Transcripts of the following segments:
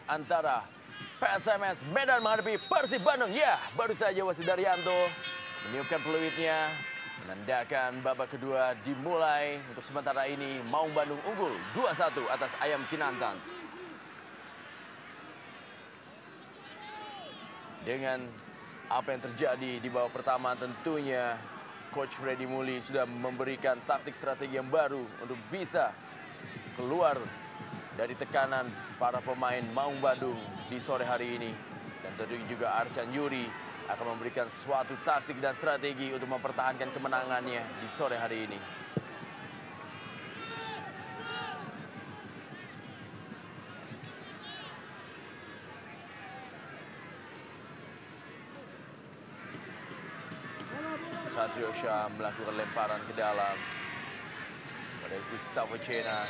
antara PSMS Medan menghadapi Persib Bandung. Ya, baru saja Wasit Daryanto meniupkan peluitnya, menandakan babak kedua dimulai. Untuk sementara ini Maung Bandung unggul 2-1 atas Ayam Kinantan. Dengan apa yang terjadi di babak pertama, tentunya Coach Freddy Muli sudah memberikan taktik strategi yang baru untuk bisa keluar dari tekanan para pemain Maung Bandung di sore hari ini. Dan tentunya juga Arcan Yuri akan memberikan suatu taktik dan strategi untuk mempertahankan kemenangannya di sore hari ini. Satrio Shah melakukan lemparan ke dalam pada Gustavo Cena.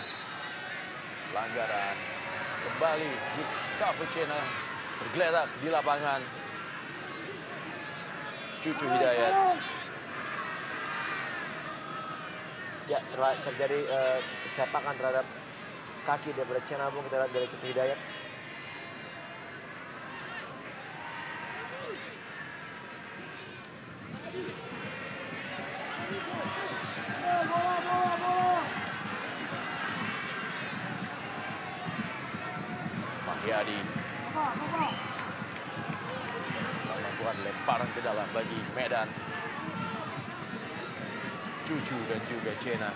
Pelanggaran. Kembali Gustavo Cena tergeletak di lapangan. Cucu Hidayat. Ya, terjadi sepakan terhadap kaki daripada Cena, Bung. Kita lihat dari Cucu Hidayat. Mahyadi melakukan lemparan ke dalam bagi Medan. Cucu dan juga Cena.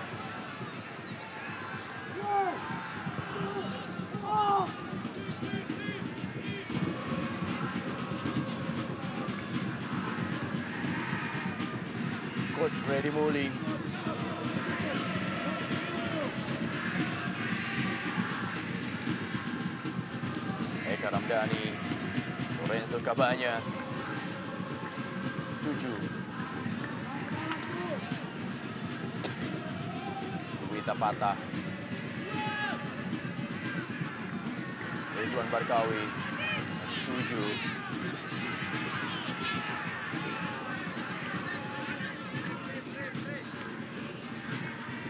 Coach Freddy Muli Eka Ramdhani, Lorenzo Cabanyas, Cucu, Suwita Patah, Ridwan Barkawi, 7,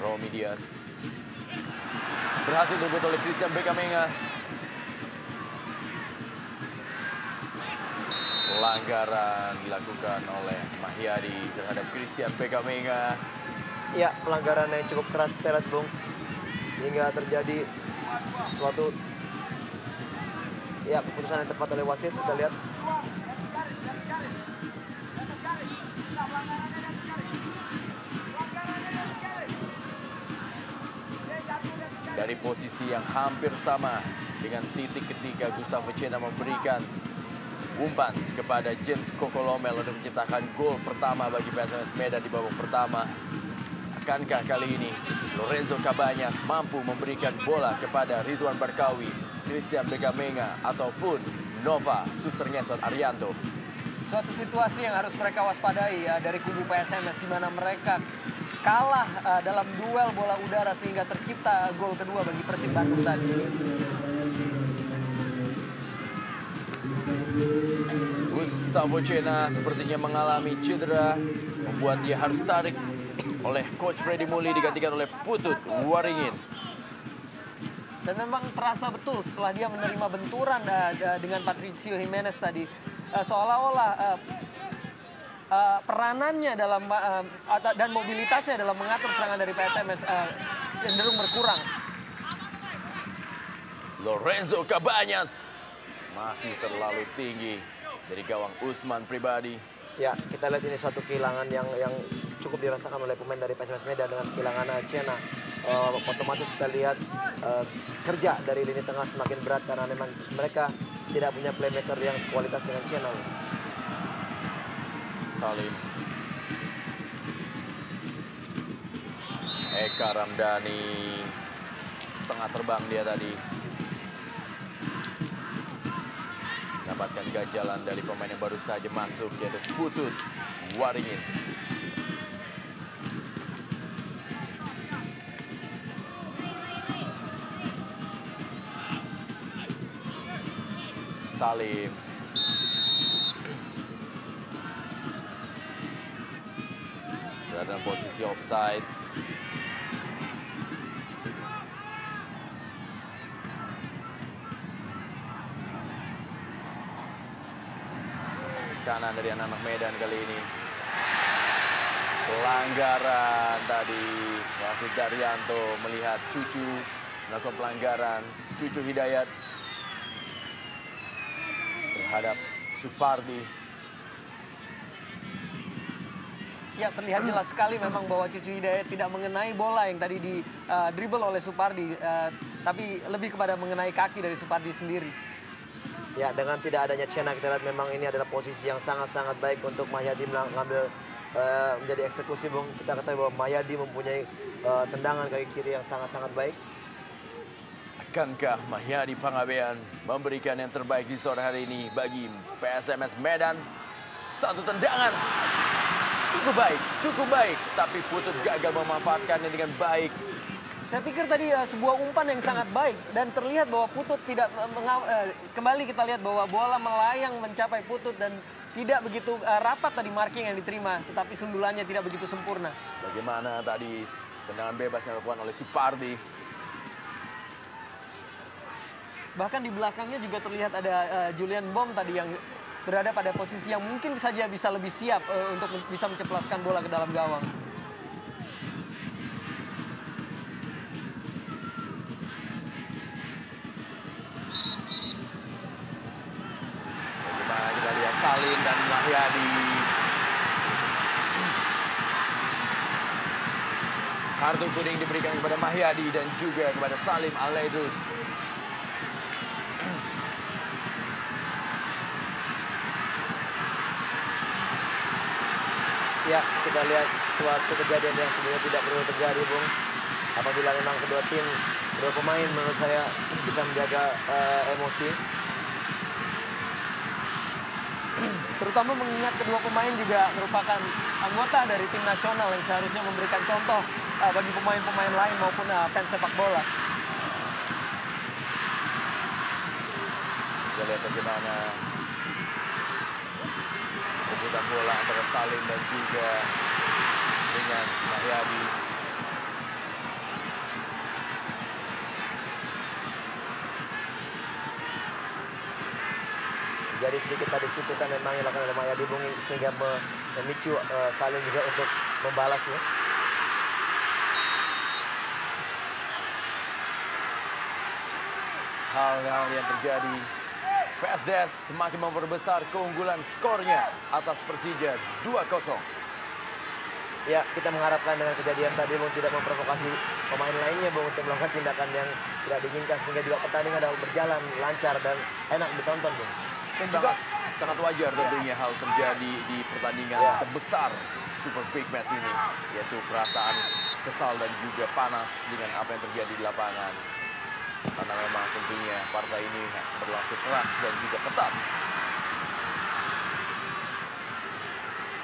Romi Diaz, berhasil direbut oleh Christian Bekamenga. Pelanggaran dilakukan oleh Mahyadi terhadap Christian Bekamenga. Ya, pelanggaran yang cukup keras kita lihat, Bung. Hingga terjadi suatu keputusan yang tepat oleh wasit. Kita lihat. Dari posisi yang hampir sama dengan titik ketika Gustavo Cena memberikan umpan kepada James Kokolomel untuk menciptakan gol pertama bagi PSMS Medan di babak pertama. Akankah kali ini Lorenzo Cabanyas mampu memberikan bola kepada Ridwan Barkawi, Christian Bekamenga, ataupun Nova Suser-Ngesot Arianto? Suatu situasi yang harus mereka waspadai ya, dari kubu PSMS, di mana mereka kalah dalam duel bola udara sehingga tercipta gol kedua bagi Persib Bandung tadi. Gustavo Cena sepertinya mengalami cedera, membuat dia harus tarik oleh Coach Freddy Muli, digantikan oleh Putut Waringin. Dan memang terasa betul setelah dia menerima benturan dengan Patricio Jimenez tadi, seolah-olah peranannya dalam dan mobilitasnya dalam mengatur serangan dari PSMS cenderung berkurang. Lorenzo Cabanyas masih terlalu tinggi dari gawang Usman Pribadi. Ya, kita lihat ini suatu kehilangan yang cukup dirasakan oleh pemain dari PSMS Medan dengan kehilangan Cena. Otomatis kita lihat kerja dari lini tengah semakin berat karena memang mereka tidak punya playmaker yang sekualitas dengan Cena. Salim, Eka Ramdhani, setengah terbang dia tadi. Mendapatkan ganjalan dari pemain yang baru saja masuk, yaitu Putut Waringin. Salim, berada dalam posisi offside. kanan dari anak-anak Medan kali ini. Pelanggaran tadi. Wasit Daryanto melihat Cucu melakukan pelanggaran. Cucu Hidayat terhadap Supardi. Ya, terlihat jelas sekali memang bahwa Cucu Hidayat tidak mengenai bola yang tadi di dribble oleh Supardi, tapi lebih kepada mengenai kaki dari Supardi sendiri. Ya, dengan tidak adanya Cena kita lihat memang ini adalah posisi yang sangat-sangat baik untuk Mahyadi mengambil menjadi eksekusi, Bung. Kita ketahui bahwa Mahyadi mempunyai tendangan kaki kiri yang sangat-sangat baik. Akankah Mahyadi Pangabean memberikan yang terbaik di sore hari ini bagi PSMS Medan? Satu tendangan. Cukup baik, tapi Putut gagal memanfaatkannya dengan baik. Saya pikir tadi sebuah umpan yang sangat baik dan terlihat bahwa Putut tidak kembali kita lihat bahwa bola melayang mencapai Putut dan tidak begitu rapat tadi marking yang diterima, tetapi sundulannya tidak begitu sempurna. Bagaimana tadi tendangan bebas yang dilakukan oleh Supardi? Bahkan di belakangnya juga terlihat ada Julian Bom tadi yang berada pada posisi yang mungkin saja bisa lebih siap untuk bisa menceplaskan bola ke dalam gawang. Bagaimana kita lihat Salim dan Mahyadi. Kartu kuning diberikan kepada Mahyadi dan juga kepada Salim Al-Laidrus. Ya, kita lihat suatu kejadian yang sebenarnya tidak perlu terjadi, Bung. Apabila memang kedua pemain menurut saya bisa menjaga emosi. Terutama mengingat kedua pemain juga merupakan anggota dari tim nasional yang seharusnya memberikan contoh bagi pemain-pemain lain maupun fans sepak bola. Kita lihat bagaimana rebutan bola antara Salim dan juga dengan Mahyadi. Jadi sedikit tadi siputan memang dilakukan oleh Mahyadi, Bung, sehingga memicu Salim juga untuk membalas, ya. Hal-hal yang terjadi, PSDS semakin memperbesar keunggulan skornya atas Persija 2-0. Ya, kita mengharapkan dengan kejadian tadi, Bung, tidak memprovokasi pemain lainnya, Bung, untuk melakukan tindakan yang tidak diinginkan, sehingga juga pertandingan dapat berjalan lancar dan enak ditonton, Bung. Dan juga sangat wajar tentunya hal terjadi di pertandingan sebesar Super Big Match ini, yaitu perasaan kesal dan juga panas dengan apa yang terjadi di lapangan. Karena memang tentunya partai ini berlangsung keras dan juga ketat.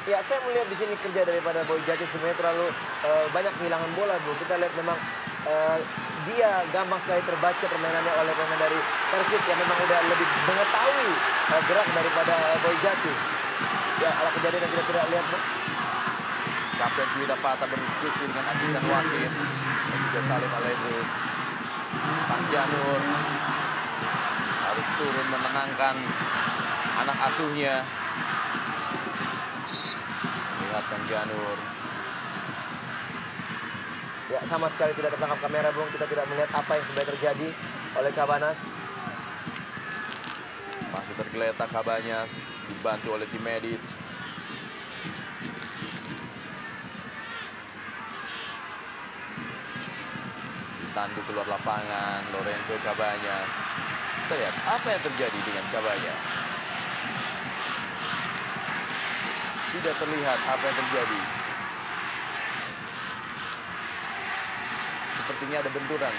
Ya, saya melihat di sini kerja daripada Boy Jati sebenarnya terlalu banyak kehilangan bola, Bung. Kita lihat memang dia gampang sekali terbaca permainannya oleh pemain dari Persib yang memang udah lebih mengetahui gerak daripada Boy Jati. Ya, ala kejadian yang kita tidak lihat, Bung. Kapten Suwida Pata berdiskusi dengan asisten wasit dan juga Salim Al-Laidrus. Kang Janur harus turun menenangkan anak asuhnya. Lihat Kang Janur. Ya, sama sekali tidak tertangkap kamera, Bung. Kita tidak melihat apa yang sebenarnya terjadi oleh Cabanas. Masih tergeletak Cabanas, dibantu oleh tim medis. Ditandu keluar lapangan Lorenzo Cabanas. Kita lihat apa yang terjadi dengan Cabanas. Tidak terlihat apa yang terjadi. Sepertinya ada benturan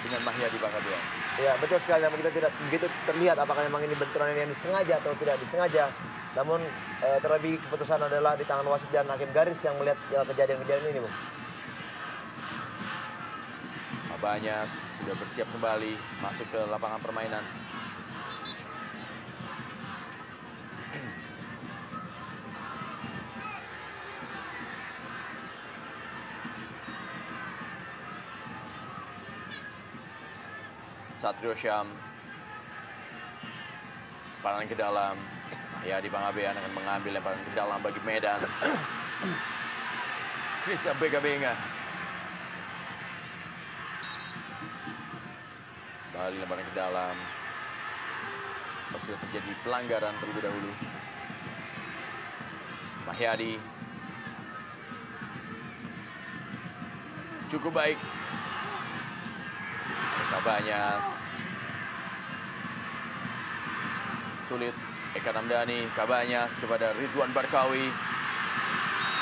dengan Mahyadi Pangabean. Ya, betul sekali. Namun kita tidak begitu terlihat apakah memang ini benturan yang disengaja atau tidak disengaja. Namun terlebih keputusan adalah di tangan wasit dan hakim garis yang melihat kejadian-kejadian ini, Bung. Cabanas sudah bersiap kembali masuk ke lapangan permainan. Satrio Syam, parangan ke dalam, Mahyadi Pangabean akan mengambil lemparan ke dalam bagi Medan. Christian Begamenga. Kembali lemparan ke dalam. Sudah terjadi pelanggaran terlebih dahulu. Mahyadi. Cukup baik. Kabanyas. Sulit. Eka Ramdhani. Kabanyas kepada Ridwan Barkawi.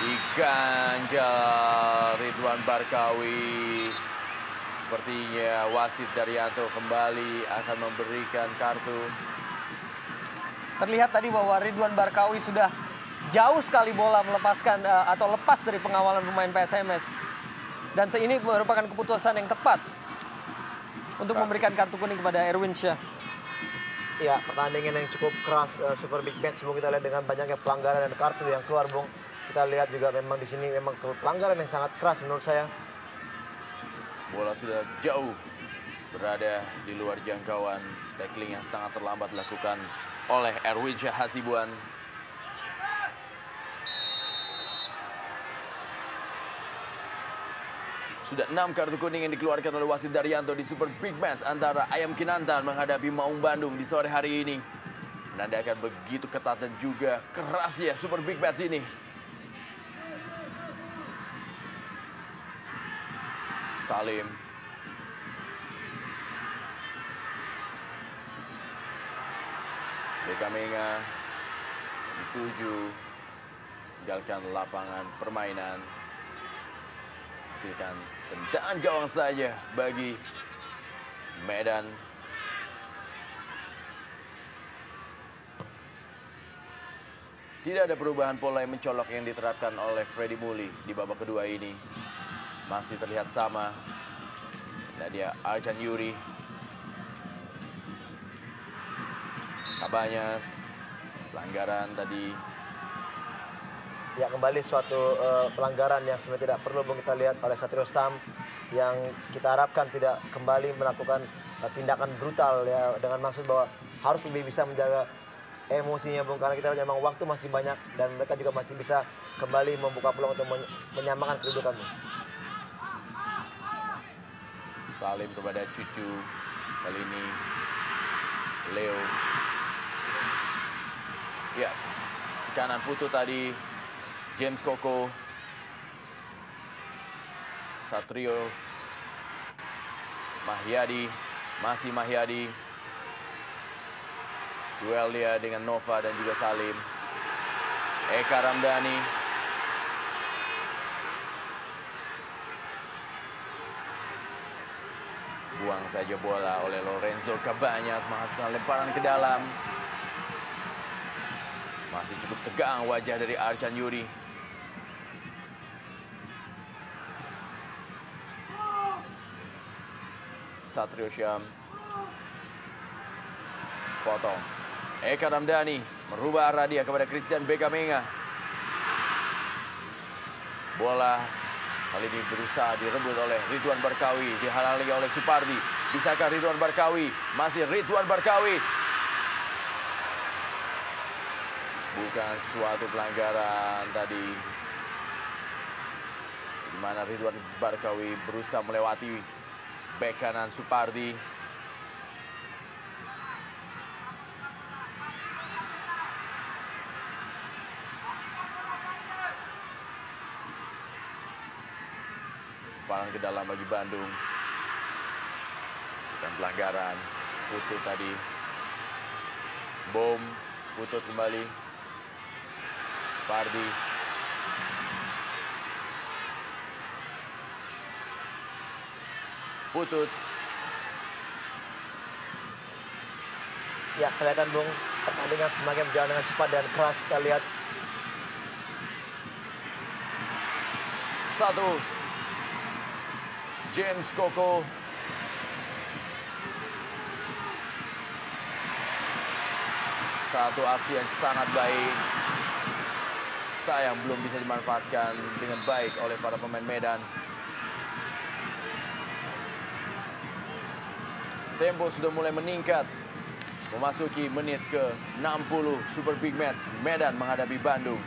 Diganjal Ridwan Barkawi. Sepertinya wasit Daryanto kembali akan memberikan kartu. Terlihat tadi bahwa Ridwan Barkawi sudah jauh sekali bola melepaskan atau lepas dari pengawalan pemain PSMS. Dan ini merupakan keputusan yang tepat untuk memberikan kartu kuning kepada Erwin Syah. Ya, pertandingan yang cukup keras, super big match, Bung. Kita lihat dengan banyaknya pelanggaran dan kartu yang keluar, Bung. Kita lihat juga memang di sini memang pelanggaran yang sangat keras menurut saya. Bola sudah jauh berada di luar jangkauan. Tackling yang sangat terlambat dilakukan oleh Erwin Syah Hasibuan. Sudah 6 kartu kuning yang dikeluarkan oleh wasit Daryanto di Super Big Match antara Ayam Kinantan menghadapi Maung Bandung di sore hari ini. Menandakan begitu ketat dan juga keras ya Super Big Match ini. Salim. Begamenga. 7. Tinggalkan lapangan permainan. Hasilkan tendangan gawang saja bagi Medan. Tidak ada perubahan pola yang mencolok yang diterapkan oleh Freddy Muli di babak kedua ini. Masih terlihat sama. Nadia Arcan Yuri. Kabanyas. Pelanggaran tadi. Ya, kembali suatu pelanggaran yang sebenarnya tidak perlu, Bung, kita lihat oleh Satrio Sam, yang kita harapkan tidak kembali melakukan tindakan brutal ya, dengan maksud bahwa harus lebih bisa menjaga emosinya, Bung, karena kita memang waktu masih banyak dan mereka juga masih bisa kembali membuka peluang untuk menyamakan kedudukan, Bung. Salim kepada Cucu. Kali ini Leo. Ya, kanan putu tadi James Koko. Satrio. Mahyadi. Masih Mahyadi. Duel dia dengan Nova dan juga Salim. Eka Ramdhani. Buang saja bola oleh Lorenzo Cabanyas, menghasilkan lemparan ke dalam. Masih cukup tegang wajah dari Arcan Yuri. Satrio Syam. Potong. Eka Ramdhani merubah arah dia kepada Christian Begamenga. Bola kali ini berusaha direbut oleh Ridwan Barkawi. Dihalangi oleh Supardi. Bisakah Ridwan Barkawi? Masih Ridwan Barkawi. Bukan suatu pelanggaran tadi. Di mana Ridwan Barkawi berusaha melewati bek kanan Supardi. Lemparan ke dalam bagi Bandung. Dan pelanggaran. Putut tadi. Bom. Putut kembali. Supardi. Putut. Ya, kelihatan, Bung, pertandingan semakin berjalan dengan cepat dan keras. Kita lihat. Satu. James Koko. Satu aksi yang sangat baik. Sayang belum bisa dimanfaatkan dengan baik oleh para pemain Medan. Tempo sudah mulai meningkat. Memasuki menit ke-60, Super Big Match Medan menghadapi Bandung.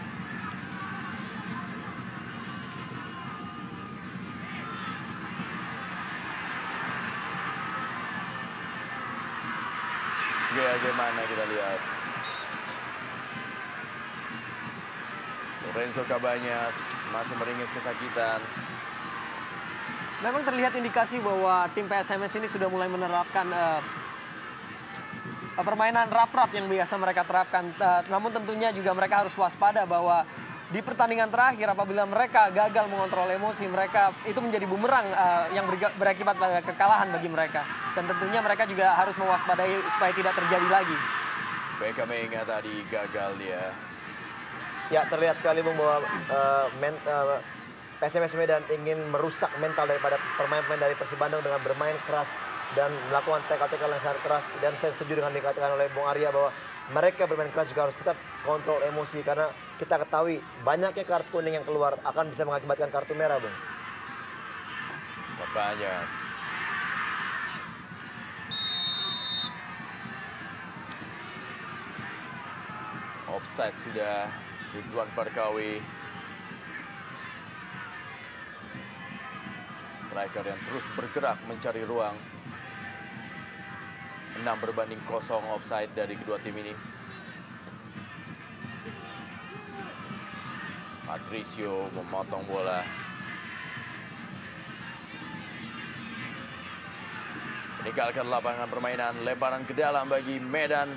Bagaimana kita lihat. Lorenzo Cabañas masih meringis kesakitan. Memang terlihat indikasi bahwa tim PSMS ini sudah mulai menerapkan permainan rap-rap yang biasa mereka terapkan. Namun tentunya juga mereka harus waspada bahwa di pertandingan terakhir apabila mereka gagal mengontrol emosi mereka, itu menjadi bumerang yang berakibat pada kekalahan bagi mereka. Dan tentunya mereka juga harus mewaspadai supaya tidak terjadi lagi. BK Menga tadi gagal dia. Ya, terlihat sekali Bung bahwa PSMS Medan ingin merusak mental daripada pemain-pemain dari Persib Bandung dengan bermain keras dan melakukan tackle-tackle yang sangat keras. Dan saya setuju dengan dikatakan oleh Bung Arya bahwa mereka bermain keras juga harus tetap kontrol emosi, karena kita ketahui banyaknya kartu kuning yang keluar akan bisa mengakibatkan kartu merah, Bung. Cabañas. Offside sudah. Ridwan Barkawi. Striker yang terus bergerak mencari ruang. 6-0 offside dari kedua tim ini. Patricio memotong bola. Meninggalkan lapangan permainan, lemparan ke dalam bagi Medan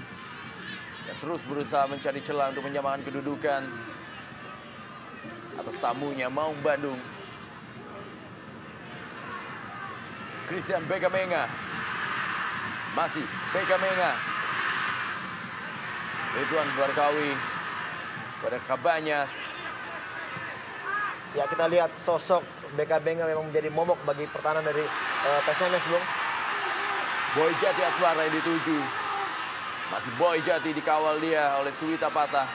yang terus berusaha mencari celah untuk menyamakan kedudukan atas tamunya Maung Bandung. Christian BK Menga. Masih BK Menga. Ridwan Barkawi pada Cabañas. Ya, kita lihat sosok BK Menga memang menjadi momok bagi pertahanan dari PSMS, Bung. Boy Jati Aswara yang dituju. Masih Boy Jati dikawal dia oleh Suwita Patah.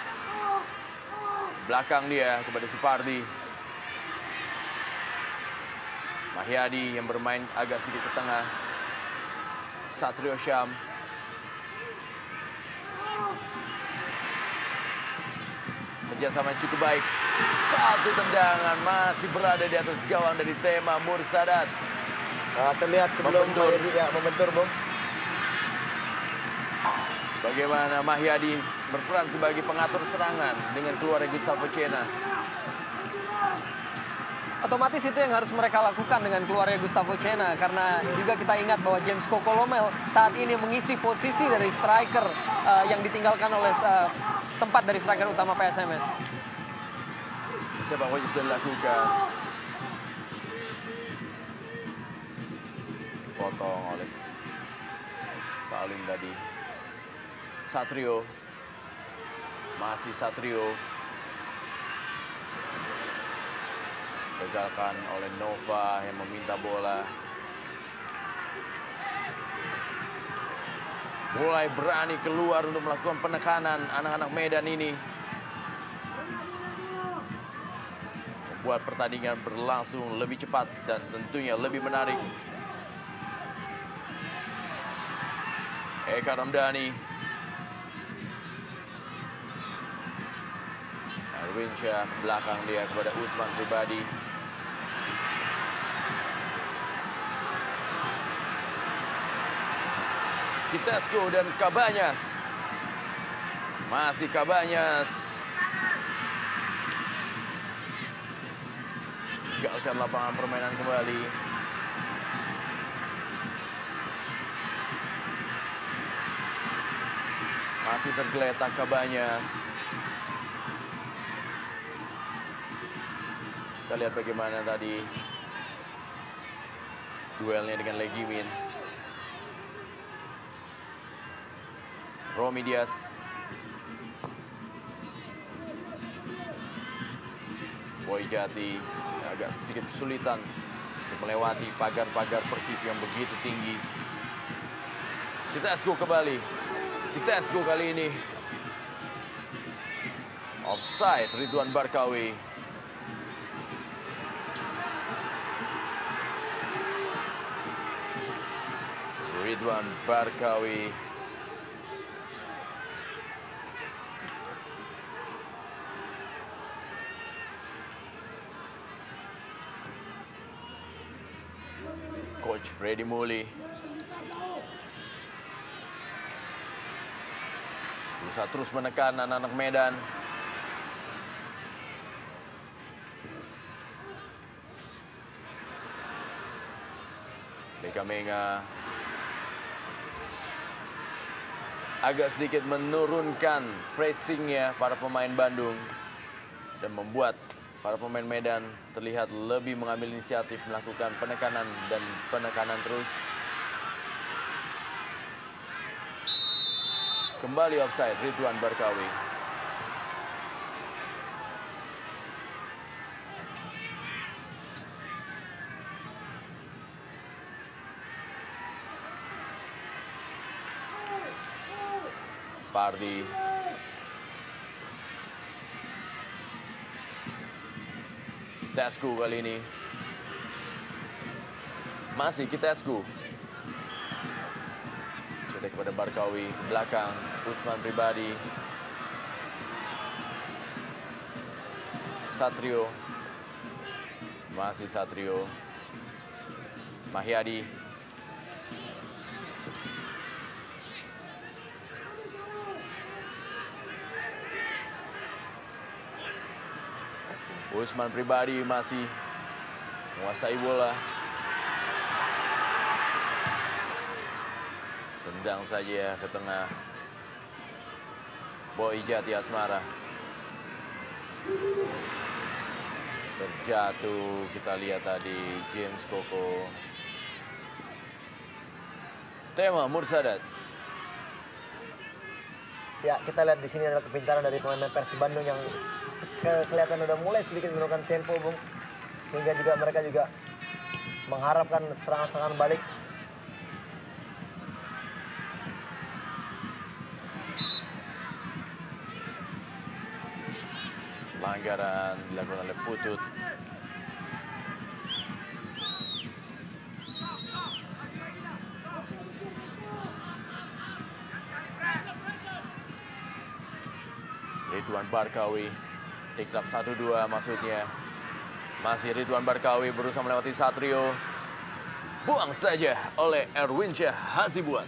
Belakang dia kepada Supardi. Mahyadi yang bermain agak sedikit ke tengah. Satrio Syam. Kerjasama yang cukup baik. Satu tendangan masih berada di atas gawang dari Tema Mursadat. Terlihat sebelum membentur, Bung. Bagaimana Mahyadi berperan sebagai pengatur serangan dengan keluarnya Gustavo Cena. Otomatis itu yang harus mereka lakukan dengan keluarnya Gustavo Cena, karena juga kita ingat bahwa James Kokolomel saat ini mengisi posisi dari striker yang ditinggalkan oleh tempat dari striker utama PSMS. Sepak bola sudah dilakukan. Potong oleh Salim tadi. Satrio. Masih Satrio. Gagalkan oleh Nova yang meminta bola. Mulai berani keluar untuk melakukan penekanan anak-anak Medan ini. Membuat pertandingan berlangsung lebih cepat dan tentunya lebih menarik. Eka Ramdhani. Erwin Syah ke belakang dia kepada Usman Pribadi. Kitesco dan Cabañas. Masih Cabañas. Tinggalkan lapangan permainan kembali. Masih tergeletak Cabañas. Kita lihat bagaimana tadi duelnya dengan Legimin. Romy Diaz. Boy Jati agak sedikit kesulitan untuk melewati pagar-pagar Persib yang begitu tinggi. Kitesco kembali. Kitesco kali ini. Offside Ridwan Barkawi. Ridwan Barkawi Coach Freddy Muli. Berusaha terus menekan anak-anak Medan. Bekamenga agak sedikit menurunkan pressingnya para pemain Bandung dan membuat para pemain Medan terlihat lebih mengambil inisiatif melakukan penekanan dan penekanan terus. Kembali offside Ridwan Barkawi. Pardi. Kitescu kali ini. Masih Kitescu. Sudah kepada Barkawi. Belakang. Usman Pribadi. Satrio. Masih Satrio. Mahyadi. Usman Pribadi masih menguasai bola. Tendang saja ke tengah. Boy Jati Asmara. Terjatuh, kita lihat tadi James Koko. Tema Mursadat. Ya, kita lihat di sini adalah kepintaran dari pemain Persib Bandung yang kelihatan udah mulai sedikit menurunkan tempo, Bung. Sehingga juga mereka juga mengharapkan serangan-serangan balik. Pelanggaran dilakukan oleh Putut. Ridwan Barkawi, tiktak 1-2 maksudnya. Masih Ridwan Barkawi berusaha melewati Satrio. Buang saja oleh Erwinsyah Hasibuan.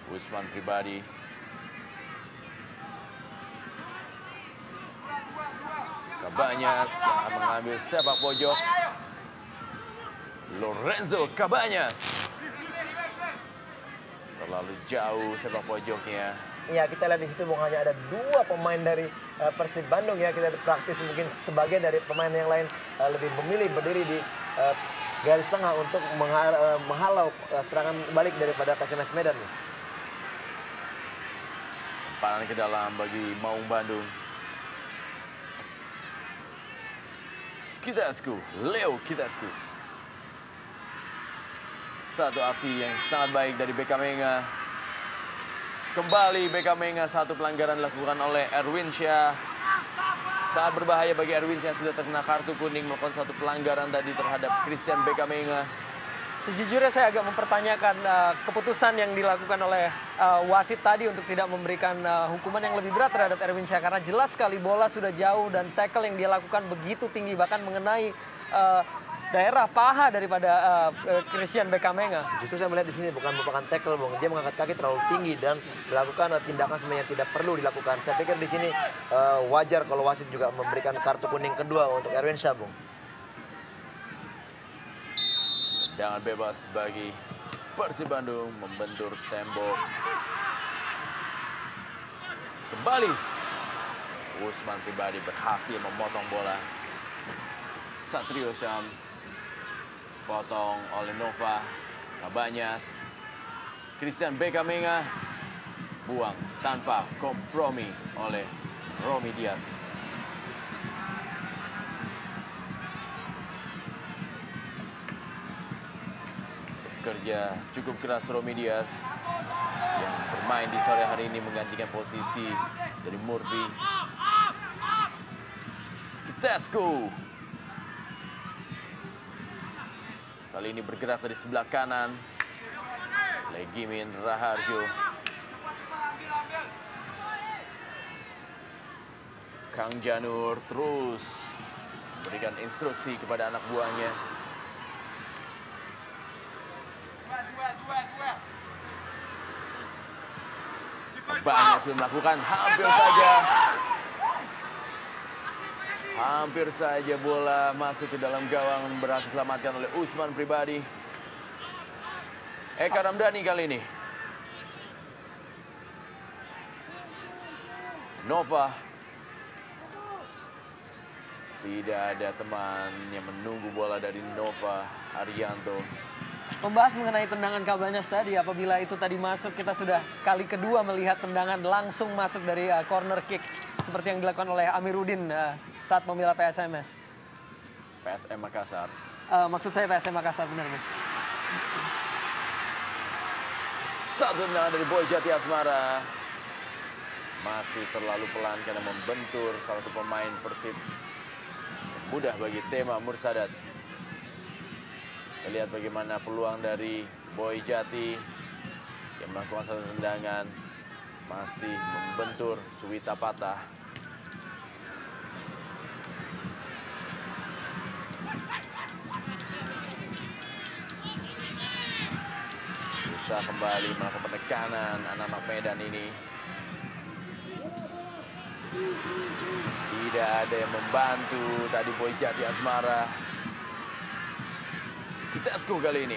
Usman Pribadi. Cabanyas yang akan mengambil sepak pojok. Lorenzo Cabanyas. Terlalu jauh sepak pojoknya. Ya, kita lihat di situ, Bung, hanya ada 2 pemain dari Persib Bandung ya. Kita praktis mungkin sebagian dari pemain yang lain lebih memilih berdiri di garis tengah untuk menghalau serangan balik daripada PSMS Medan. Lemparan ke dalam bagi Maung Bandung. Kitescu, Leo Kitescu. Satu aksi yang sangat baik dari Bekamenga. Kembali Bekamenga, satu pelanggaran dilakukan oleh Erwinsyah. Sangat berbahaya bagi Erwinsyah yang sudah terkena kartu kuning melakukan satu pelanggaran tadi terhadap Christian Bekamenga. Sejujurnya saya agak mempertanyakan keputusan yang dilakukan oleh wasit tadi untuk tidak memberikan hukuman yang lebih berat terhadap Erwinsyah. Karena jelas sekali bola sudah jauh dan tackle yang dia lakukan begitu tinggi, bahkan mengenai daerah paha daripada Christian Bekamenga. Justru saya melihat di sini bukan merupakan tackle, Bung. Dia mengangkat kaki terlalu tinggi dan melakukan tindakan sebenarnya yang tidak perlu dilakukan. Saya pikir di sini wajar kalau wasit juga memberikan kartu kuning kedua untuk Erwinsyah, Bung. Tendangan bebas bagi Persib Bandung membentur tembok. Kembali Usman Pribadi berhasil memotong bola. Satrio Syam potong oleh Nova. Cabanyas. Christian Bekamenga buang tanpa kompromi oleh Romy Diaz. Kerja cukup keras Romy Diaz yang bermain di sore hari ini menggantikan posisi dari Murphy. Kitescu kali ini bergerak dari sebelah kanan. Legimin Raharjo. Kang Janur terus berikan instruksi kepada anak buahnya. Banyak sudah melakukan, hampir saja bola masuk ke dalam gawang, berhasil diselamatkan oleh Usman Pribadi. Eka Ramdhani kali ini. Nova. Tidak ada teman yang menunggu bola dari Nova Arianto. Membahas mengenai tendangan Cabañas tadi, apabila itu tadi masuk, kita sudah kali kedua melihat tendangan langsung masuk dari corner kick. Seperti yang dilakukan oleh Amiruddin saat membela PSMS. PSM Makassar. Maksud saya PSM Makassar, benar. Satu tendangan dari Boy Jati Asmara. Masih terlalu pelan karena membentur salah satu pemain Persib. Mudah bagi Tema Mursadat. Kita lihat bagaimana peluang dari Boy Jati yang melakukan satu tendangan, masih membentur Suwita Patah. Bisa kembali melakukan penekanan anak-anak Medan ini. Tidak ada yang membantu tadi Boy Jati Asmara. Kitescu kali ini.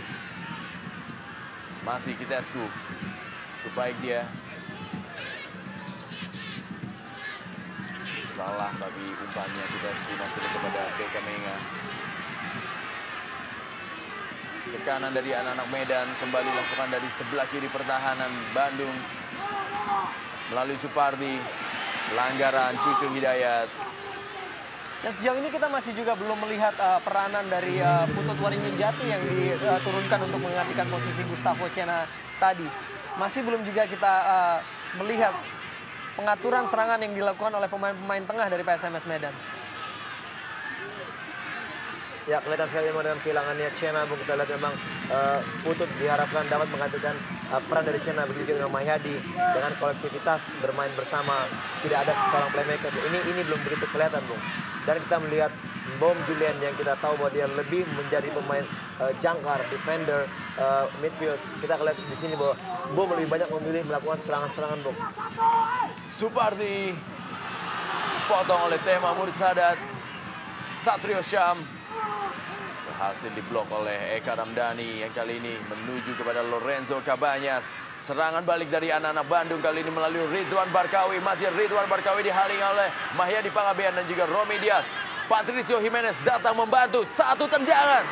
Masih Kitescu. Cukup baik dia. Salah tapi umpannya Kitescu masuk kepada BK Menga. Tekanan dari anak-anak Medan kembali dilakukan dari sebelah kiri pertahanan Bandung. Melalui Supardi. Pelanggaran Cucu Hidayat. Dan sejauh ini kita masih juga belum melihat peranan dari Putut Waringin Jati yang diturunkan untuk menggantikan posisi Gustavo Cena tadi. Masih belum juga kita melihat pengaturan serangan yang dilakukan oleh pemain-pemain tengah dari PSMS Medan. Ya, kelihatan sekali memang dengan kehilangannya Cena, kita lihat memang Putut diharapkan dapat menggantikan peran dari Cena, begitu juga dengan Mahyadi dengan kolektivitas bermain bersama, tidak ada seorang playmaker. Ini belum begitu kelihatan, Bung. Dan kita melihat Bom Julian yang kita tahu bahwa dia lebih menjadi pemain jangkar, defender, midfield. Kita lihat di sini bahwa Bom lebih banyak memilih melakukan serangan-serangan, Bung. Supardi potong oleh Tema Mursadat. Satrio Syam berhasil diblok oleh Eka Ramdhani yang kali ini menuju kepada Lorenzo Cabañas. Serangan balik dari anak-anak Bandung kali ini melalui Ridwan Barkawi. Masih Ridwan Barkawi dihalangi oleh Mahyadi Pangabean dan juga Romy Diaz. Patricio Jimenez datang membantu. Satu tendangan.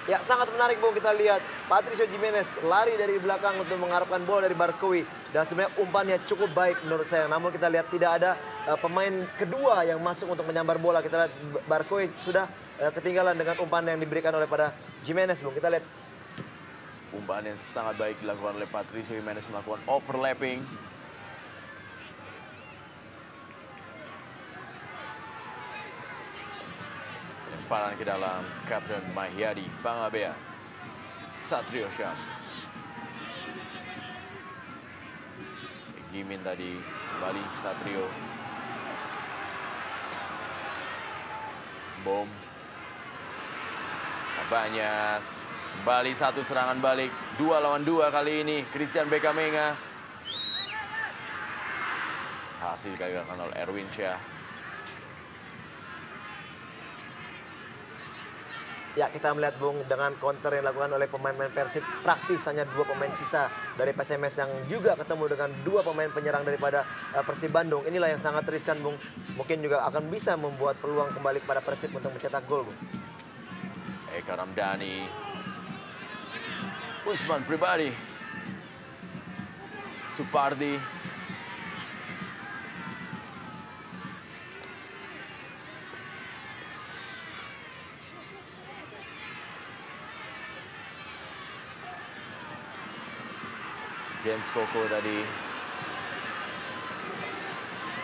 Ya, sangat menarik, Bung. Kita lihat Patricio Jimenez lari dari belakang untuk mengharapkan bola dari Barkawi. Dan sebenarnya umpannya cukup baik menurut saya. Namun kita lihat tidak ada pemain kedua yang masuk untuk menyambar bola. Kita lihat Barkawi sudah ketinggalan dengan umpan yang diberikan oleh pada Jimenez, Bung. Kita lihat umpan yang sangat baik dilakukan oleh Patricio Jimenez, melakukan overlapping. Lemparan ke dalam Kapten Mahyadi Pangabean. Satrio Syam. Gimin tadi kembali Satrio. Bom. Cabañas. Kembali satu serangan balik. 2 lawan 2 kali ini. Christian BK Menga. Hasil digagalkan oleh Erwin Syah. Ya, kita melihat, Bung, dengan counter yang dilakukan oleh pemain-pemain Persib, praktis hanya 2 pemain sisa dari PSMS yang juga ketemu dengan 2 pemain penyerang daripada Persib Bandung. Inilah yang sangat riskan, Bung. Mungkin juga akan bisa membuat peluang kembali kepada Persib untuk mencetak gol, Bung. Eka Ramdhani. Usman Pribadi. Supardi. James Koko tadi.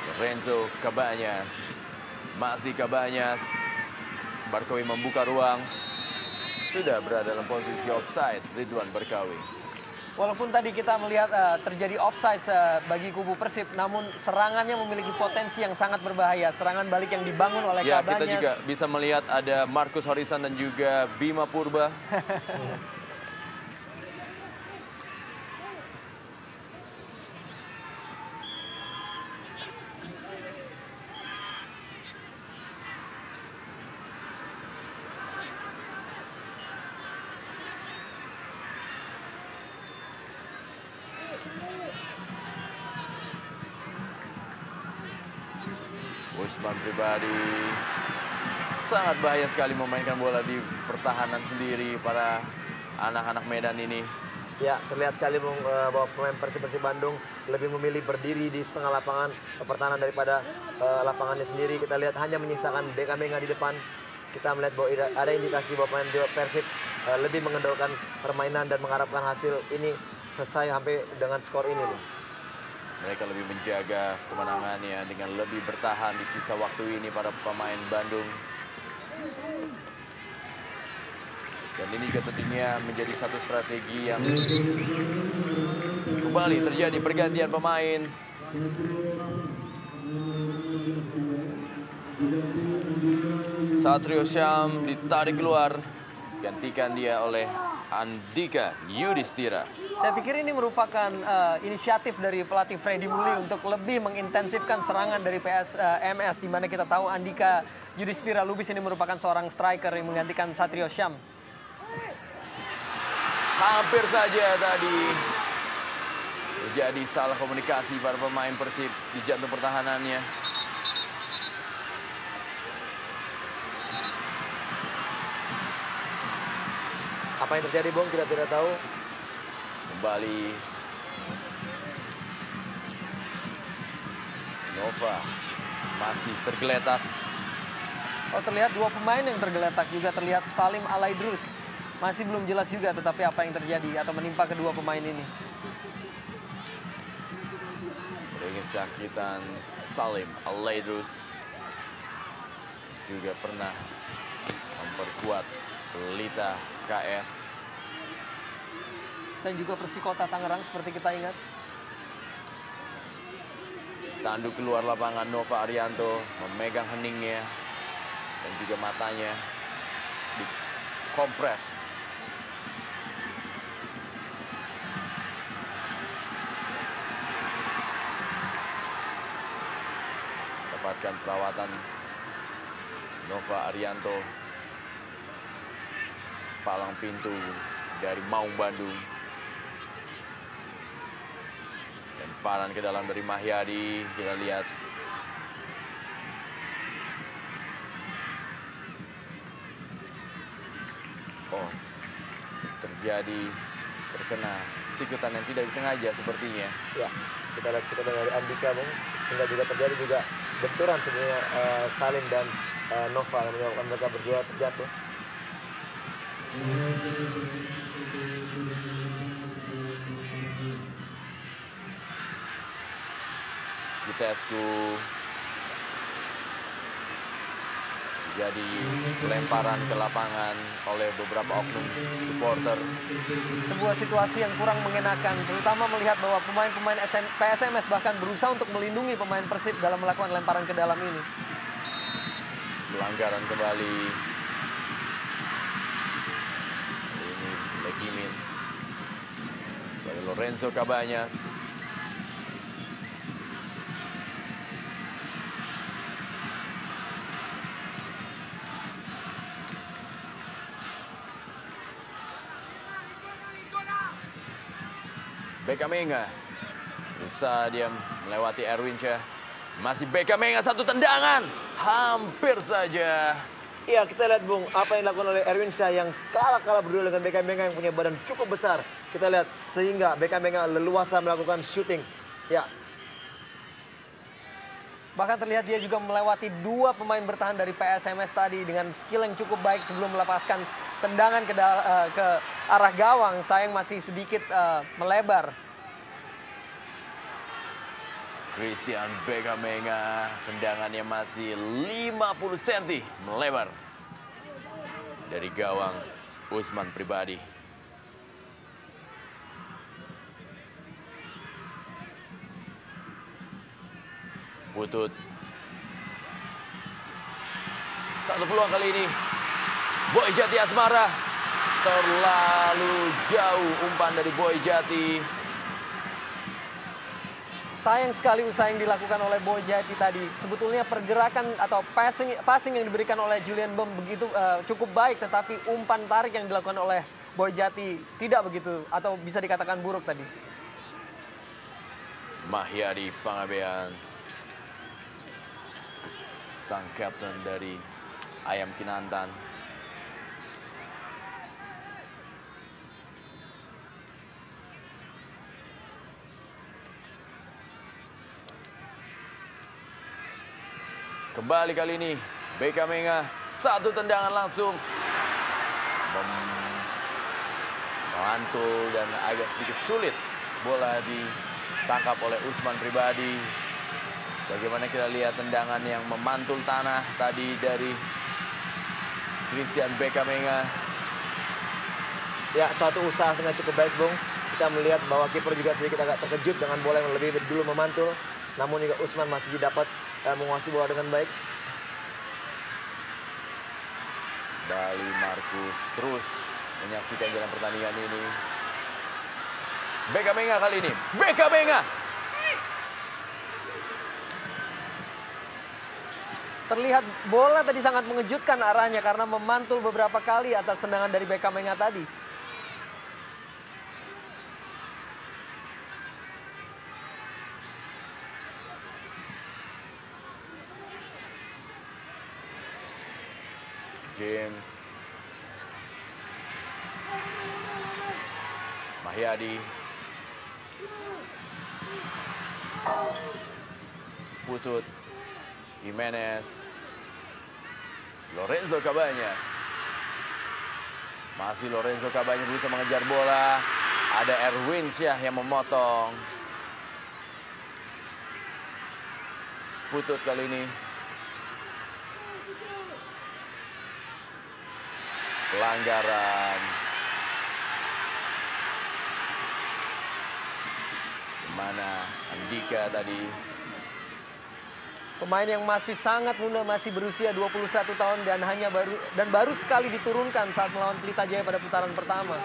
Lorenzo Cabañas. Masih Cabañas. Barkawi membuka ruang. Sudah berada dalam posisi offside Ridwan Barkawi. Walaupun tadi kita melihat terjadi offside bagi kubu Persib, namun serangannya memiliki potensi yang sangat berbahaya. Serangan balik yang dibangun oleh Ya, Cabañas. kita juga bisa melihat ada Marcus Horizon dan juga Bima Purba. Usman Pribadi sangat bahaya sekali memainkan bola di pertahanan sendiri para anak-anak Medan ini. Ya, terlihat sekali Bung, bahwa pemain Persib Bandung lebih memilih berdiri di setengah lapangan pertahanan daripada lapangannya sendiri. Kita lihat hanya menyisakan Bekamenga di depan. Kita melihat bahwa ada indikasi bahwa pemain Persib lebih mengendalikan permainan dan mengharapkan hasil ini selesai sampai dengan skor ini, Bung. Mereka lebih menjaga kemenangannya dengan lebih bertahan di sisa waktu ini para pemain Bandung. Dan ini juga tentunya menjadi satu strategi yang kembali terjadi pergantian pemain. Satrio Syam ditarik keluar, gantikan dia oleh Andika Yudhistira. Saya pikir ini merupakan inisiatif dari pelatih Freddy Muli untuk lebih mengintensifkan serangan dari PSMS, di mana kita tahu Andika Yudhistira Lubis ini merupakan seorang striker yang menggantikan Satrio Syam. Hampir saja tadi terjadi salah komunikasi para pemain Persib di jantung pertahanannya. Apa yang terjadi, Bung? Kita tidak tahu. Kembali Nova masih tergeletak. Oh, terlihat dua pemain yang tergeletak, juga terlihat Salim Alaidrus. Masih belum jelas juga tetapi apa yang terjadi atau menimpa kedua pemain ini. Dengan sakitan Salim Alaidrus juga pernah memperkuat Pelita KS. Dan juga Persikota Tangerang seperti kita ingat. Tanduk keluar lapangan, Nova Arianto memegang heningnya dan juga matanya dikompres. Dapatkan perawatan Nova Arianto. Palang pintu dari Maung Bandung. Lemparan ke dalam dari Mahyadi, kita lihat. Oh, terkena sikutan yang tidak disengaja sepertinya. Ya, kita lihat sikutan dari Andika, Bung. Sehingga juga terjadi juga benturan sebenarnya Salim dan Nova yang menyebabkan mereka berdua terjatuh. Kitescu jadi lemparan ke lapangan oleh beberapa oknum supporter. Sebuah situasi yang kurang mengenakan, terutama melihat bahwa pemain-pemain PSMS bahkan berusaha untuk melindungi pemain Persib dalam melakukan lemparan ke dalam ini. Pelanggaran kembali. Ini Legimin dari Lorenzo Cabañas. Bekamenga berusaha dia melewati Erwinsyah. Masih Bekamenga, satu tendangan. Hampir saja. Iya, kita lihat, Bung, apa yang dilakukan oleh Erwinsyah yang kalah berdua dengan Bekamenga yang punya badan cukup besar. Kita lihat sehingga Bekamenga leluasa melakukan shooting. Ya. Bahkan terlihat dia juga melewati dua pemain bertahan dari PSMS tadi dengan skill yang cukup baik sebelum melepaskan tendangan ke arah gawang. Sayang masih sedikit melebar. Christian Bekamenga, tendangannya masih 50 cm melebar dari gawang Usman Pribadi. Putut. Satu peluang kali ini. Boy Jati Asmara. Terlalu jauh umpan dari Boy Jati. Sayang sekali usaha yang dilakukan oleh Boy Jati tadi. Sebetulnya pergerakan atau passing yang diberikan oleh Julian Bam begitu cukup baik, tetapi umpan tarik yang dilakukan oleh Boy Jati tidak begitu atau bisa dikatakan buruk tadi. Mahyadi Pangabean, sang kapten dari Ayam Kinantan. Kembali kali ini, BK Menga, satu tendangan langsung. Memantul dan agak sedikit sulit. Bola ditangkap oleh Usman Pribadi. Bagaimana kita lihat tendangan yang memantul tanah tadi dari Christian BK Menga. Ya, suatu usaha sebenarnya cukup baik, Bung. Kita melihat bahwa kiper juga sedikit agak terkejut dengan bola yang lebih dulu memantul. Namun juga Usman masih dapat menguasai bola dengan baik. Bali Markus terus menyaksikan jalan pertandingan ini. BK Menga kali ini. BK Menga. Terlihat bola tadi sangat mengejutkan arahnya karena memantul beberapa kali atas tendangan dari BK Menga tadi. James. Mahyadi. Putut. Jimenez. Lorenzo Cabañas. Masih Lorenzo Cabañas berusaha mengejar bola. Ada Erwin Syah yang memotong. Putut kali ini. Pelanggaran. Kemana Andika tadi. Pemain yang masih sangat muda, masih berusia 21 tahun dan baru sekali diturunkan saat melawan Pelita Jaya pada putaran pertama.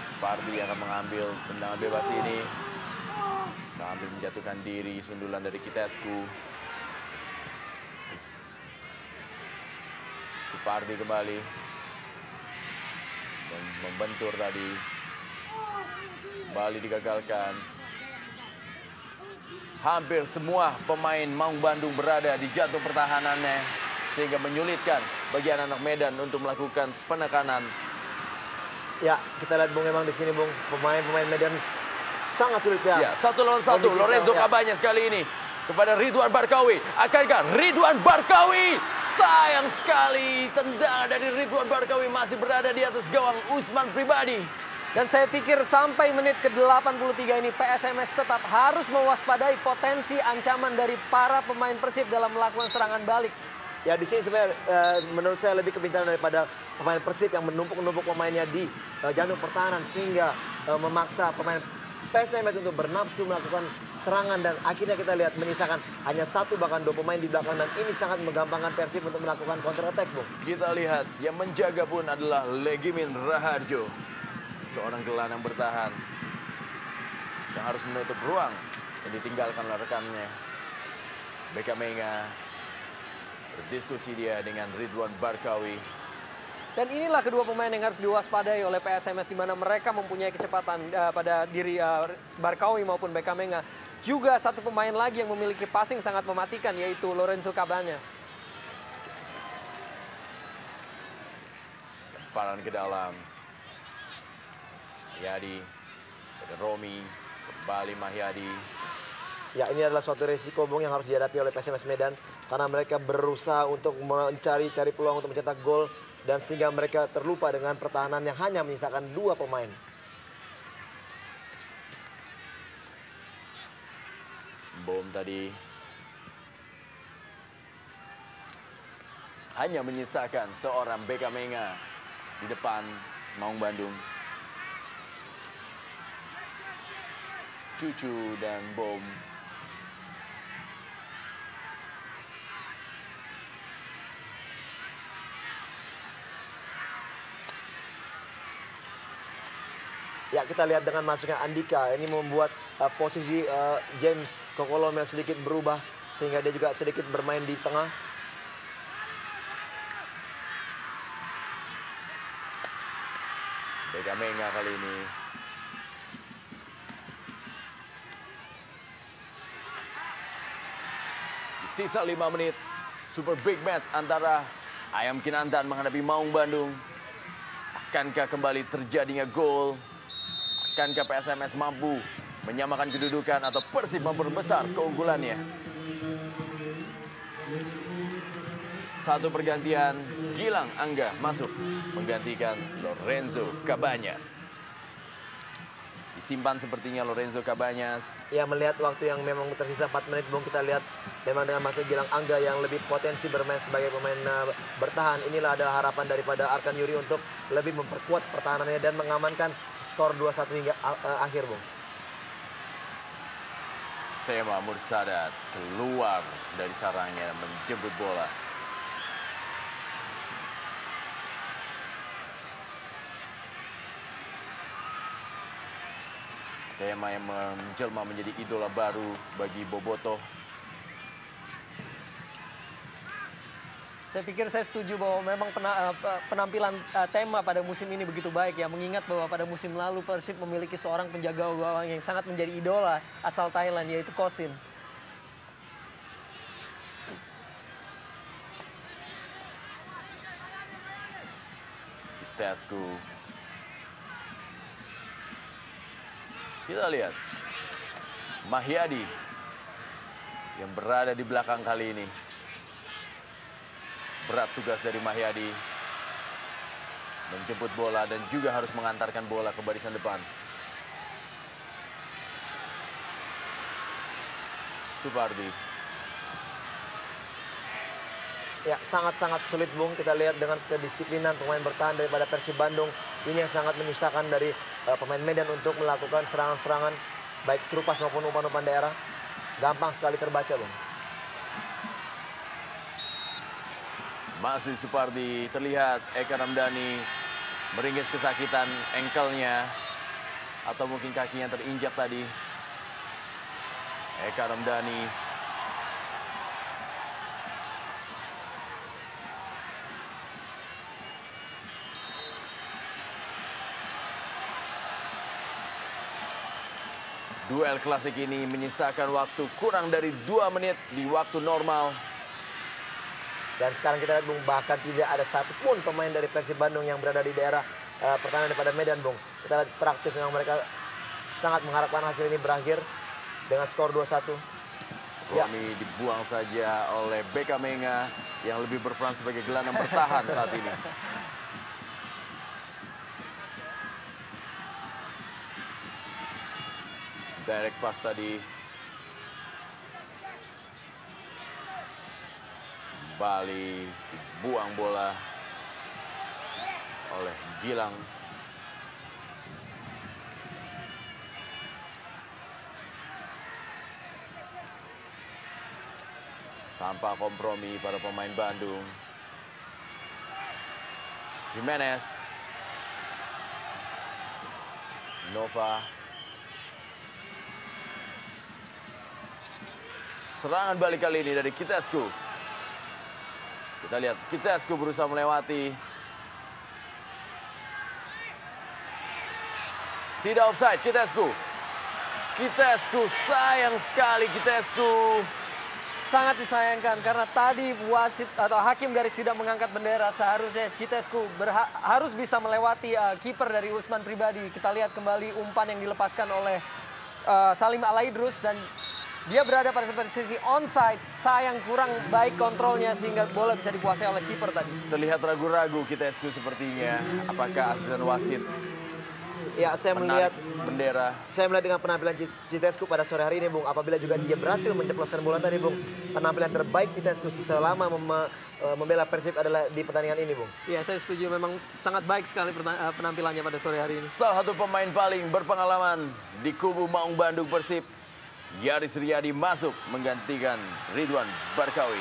Supardi akan mengambil tendangan bebas ini sambil menjatuhkan diri, sundulan dari Kitescu. Supardi kembali membentur tadi. Kembali digagalkan. Hampir semua pemain Maung Bandung berada di jantung pertahanannya sehingga menyulitkan bagi anak-anak Medan untuk melakukan penekanan. Ya, kita lihat Bung, memang di sini Bung, pemain-pemain Medan sangat sulit ya. Ya, 1 lawan 1 Lorenzo Cabañas kali ini kepada Ridwan Barkawi. Akankah Ridwan Barkawi? Sayang sekali, tendangan dari Ridwan Barkawi masih berada di atas gawang Usman Pribadi. Dan saya pikir sampai menit ke-83 ini PSMS tetap harus mewaspadai potensi ancaman dari para pemain Persib dalam melakukan serangan balik. Ya, di sini sebenarnya menurut saya lebih kepintaran daripada pemain Persib yang menumpuk-numpuk pemainnya di jantung pertahanan sehingga memaksa pemain PSMS untuk bernafsu melakukan serangan, dan akhirnya kita lihat menyisakan hanya 1 bahkan 2 pemain di belakang, dan ini sangat menggampangkan Persib untuk melakukan counter attack, Bung. Kita lihat yang menjaga pun adalah Legimin Raharjo, seorang gelandang bertahan yang harus menutup ruang yang ditinggalkan oleh rekannya. BK Menga berdiskusi dia dengan Ridwan Barkawi. Dan inilah kedua pemain yang harus diwaspadai oleh PSMS, di mana mereka mempunyai kecepatan pada diri Barkawi maupun BK Menga. Juga satu pemain lagi yang memiliki passing sangat mematikan, yaitu Lorenzo Cabañas. Lemparan ke dalam. Mahyadi, Romi, kembali Mahyadi. Ya, ini adalah suatu resiko, Bung, yang harus dihadapi oleh PSMS Medan karena mereka berusaha untuk mencari peluang untuk mencetak gol, dan sehingga mereka terlupa dengan pertahanan yang hanya menyisakan 2 pemain. Bom tadi hanya menyisakan seorang BK Menga di depan Maung Bandung. Cucu dan Bom. Ya, kita lihat dengan masuknya Andika, ini membuat posisi James Kokolomel sedikit berubah, sehingga dia juga sedikit bermain di tengah. Bekamenga kali ini. Di sisa 5 menit, super big match antara Ayam Kinantan menghadapi Maung Bandung. Akankah kembali terjadinya gol? Akankah PSMS mampu menyamakan kedudukan atau Persib memperbesar keunggulannya? Satu pergantian, Gilang Angga masuk menggantikan Lorenzo Cabañas. Disimpan sepertinya Lorenzo Cabañas. Ya, melihat waktu yang memang tersisa 4 menit, Bung, kita lihat memang dengan masuk Gilang Angga yang lebih potensi bermain sebagai pemain bertahan. Inilah adalah harapan daripada Arkan Yuri untuk lebih memperkuat pertahanannya dan mengamankan skor 2-1 hingga akhir, Bung. Tema Mursadat keluar dari sarangnya menjemput bola. Tema yang menjelma menjadi idola baru bagi Bobotoh. Saya pikir saya setuju bahwa memang penampilan Tema pada musim ini begitu baik ya. Mengingat bahwa pada musim lalu Persib memiliki seorang penjaga gawang yang sangat menjadi idola asal Thailand, yaitu Kosin. Kitescu. Kita lihat Mahyadi yang berada di belakang kali ini. Berat tugas dari Mahyadi menjemput bola dan juga harus mengantarkan bola ke barisan depan. Supardi. Ya, sangat-sangat sulit, Bung. Kita lihat dengan kedisiplinan pemain bertahan daripada Persib Bandung. Ini yang sangat menyusahkan dari pemain Medan untuk melakukan serangan-serangan baik terupas maupun umpan-umpan daerah. Gampang sekali terbaca, Bung. Masih Supardi, terlihat Eka Ramdhani meringis kesakitan engkelnya atau mungkin kakinya terinjak tadi. Eka Ramdhani duel klasik ini menyisakan waktu kurang dari 2 menit di waktu normal. Dan sekarang kita lihat, Bung, bahkan tidak ada satupun pemain dari Persib Bandung yang berada di daerah pertahanan daripada Medan, Bung. Kita lihat praktis memang mereka sangat mengharapkan hasil ini berakhir dengan skor 2-1. Ya. Ini dibuang saja oleh Bekamenga yang lebih berperan sebagai gelandang bertahan saat ini. Direct pass tadi. Kembali dibuang bola oleh Gilang. Tanpa kompromi para pemain Bandung. Jimenez. Nova. Serangan balik kali ini dari Kitescu. Kita lihat Kitescu berusaha melewati. Tidak offside Kitescu. Kitescu, sayang sekali Kitescu. Sangat disayangkan karena tadi wasit atau hakim garis tidak mengangkat bendera. Seharusnya Kitescu harus bisa melewati kiper dari Usman Pribadi. Kita lihat kembali umpan yang dilepaskan oleh Salim Alaidrus dan dia berada pada posisi onside. Sayang kurang baik kontrolnya sehingga bola bisa dikuasai oleh kiper tadi. Terlihat ragu-ragu Kitescu sepertinya. Apakah asisten wasit Ya, saya menarik melihat bendera. Saya melihat dengan penampilan Citescu pada sore hari ini, Bung. Apabila juga dia berhasil menjeploskan bola tadi, Bung. Penampilan terbaik Citescu selama membela Persib adalah di pertandingan ini, Bung. Iya, saya setuju. Memang sangat baik sekali penampilannya pada sore hari ini. Salah satu pemain paling berpengalaman di kubu Maung Bandung Persib, Yaris Riyadi masuk menggantikan Ridwan Barkawi.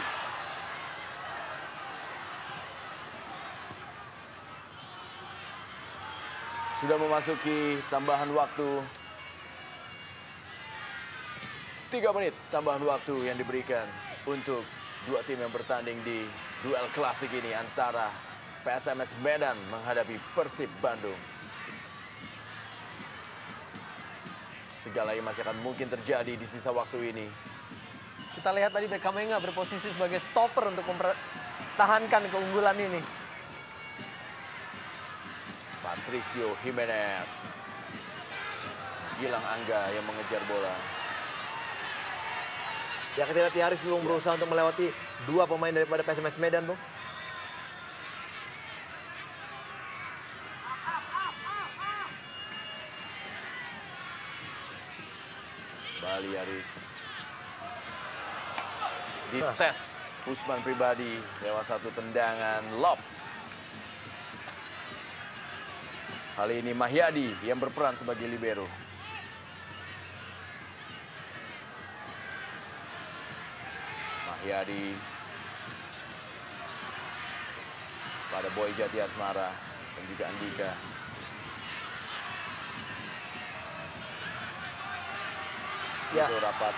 Sudah memasuki tambahan waktu 3 menit tambahan waktu yang diberikan untuk dua tim yang bertanding di duel klasik ini antara PSMS Medan menghadapi Persib Bandung. Segalanya masih akan mungkin terjadi di sisa waktu ini. Kita lihat tadi Bekamenga berposisi sebagai stopper untuk mempertahankan keunggulan ini. Patricio Jimenez, Gilang Angga yang mengejar bola. Ya, kita lihat Yaris, Bung, berusaha untuk melewati dua pemain daripada PSMS Medan, Bung. Bali Yaris. Dites Usman Pribadi lewat satu tendangan lob. Kali ini Mahyadi yang berperan sebagai libero. Mahyadi pada Boy Jati Asmara dan juga Andika. Ya, Itu rapat.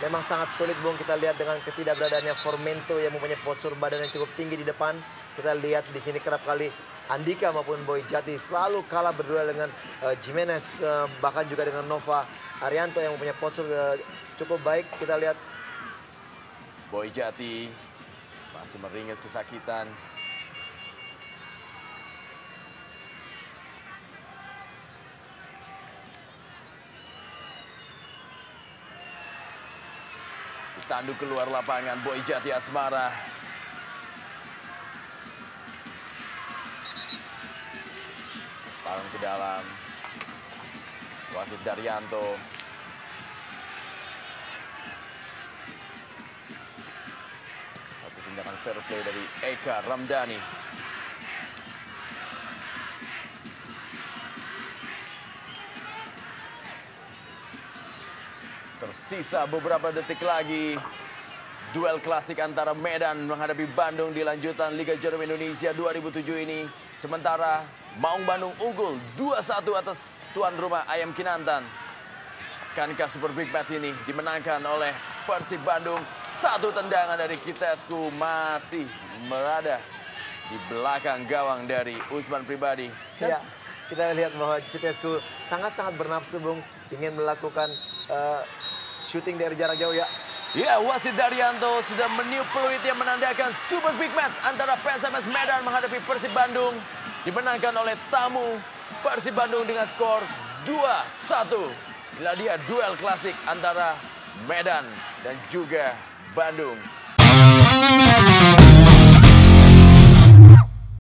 memang sangat sulit, Bung. Kita lihat dengan ketidakberadaannya Formento yang mempunyai postur badan yang cukup tinggi di depan. Kita lihat di sini kerap kali Andika maupun Boy Jati selalu kalah berdua dengan Jimenez, bahkan juga dengan Nova Arianto yang mempunyai postur cukup baik. Kita lihat Boy Jati masih meringis kesakitan. Ditandu keluar lapangan Boy Jati Asmara. Tarung ke dalam. Wasit Daryanto. Satu tindakan fair play dari Eka Ramdhani. Tersisa beberapa detik lagi. Duel klasik antara Medan menghadapi Bandung di lanjutan Liga Jarum Indonesia 2007 ini. Sementara Maung Bandung unggul 2-1 atas tuan rumah Ayam Kinantan. Akankah Super Big Match ini dimenangkan oleh Persib Bandung? Satu tendangan dari Citescu masih berada di belakang gawang dari Usman Pribadi. ya, kita lihat bahwa Citescu sangat-sangat bernafsu, Bung, ingin melakukan shooting dari jarak jauh, ya. Ya, wasit Daryanto sudah meniup peluit yang menandakan Super Big Match antara PSMS Medan menghadapi Persib Bandung. Dimenangkan oleh tamu Persib Bandung dengan skor 2-1. Inilah dia duel klasik antara Medan dan juga Bandung.